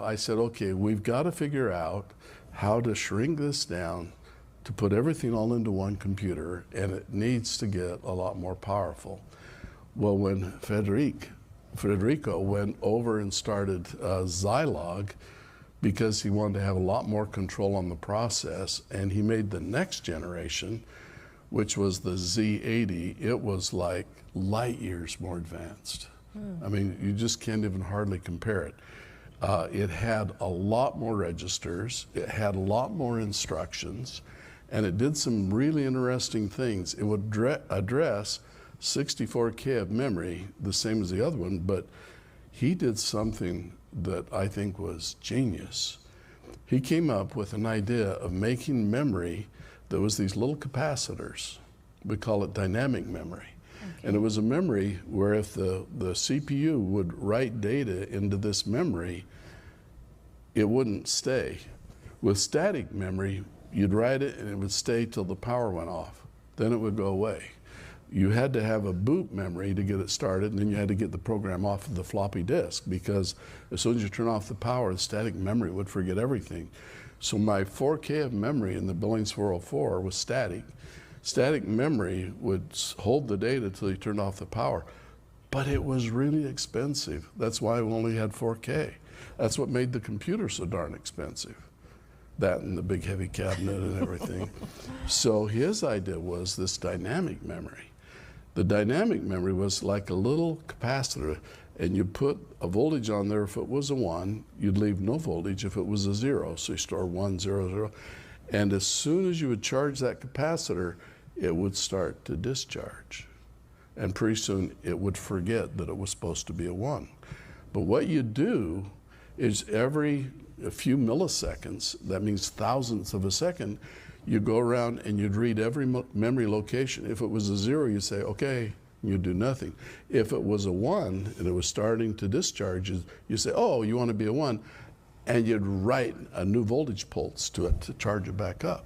I said, okay, we've got to figure out how to shrink this down to put everything all into one computer, and it needs to get a lot more powerful. Well, when Federico went over and started Zilog, because he wanted to have a lot more control on the process, and he made the next generation, which was the Z80. It was like light years more advanced. I mean, you just can't even hardly compare it. It had a lot more registers, it had a lot more instructions, and it did some really interesting things. It would address 64K of memory, the same as the other one, but he did something that I think was genius. He came up with an idea of making memory that was these little capacitors. We call it dynamic memory. Okay. And it was a memory where if the CPU would write data into this memory, it wouldn't stay. With static memory, you'd write it and it would stay till the power went off. Then it would go away. You had to have a boot memory to get it started, and then you had to get the program off of the floppy disk, because as soon as you turn off the power, the static memory would forget everything. So my 4K of memory in the Billings 404 was static. Static memory would hold the data till you turned off the power, but it was really expensive. That's why we only had 4K. That's what made the computer so darn expensive. That and the big heavy cabinet and everything. So his idea was this dynamic memory. The dynamic memory was like a little capacitor, and you put a voltage on there. If it was a 1, you'd leave no voltage if it was a 0. So you store 1, 0, 0. And as soon as you would charge that capacitor, it would start to discharge. And pretty soon it would forget that it was supposed to be a 1. But what you do is every a few milliseconds, that means thousandths of a second, you go around and you'd read every memory location. If it was a 0, you'd say, okay, you'd do nothing. If it was a 1 and it was starting to discharge, you say, oh, you want to be a 1, and you'd write a new voltage pulse to it to charge it back up.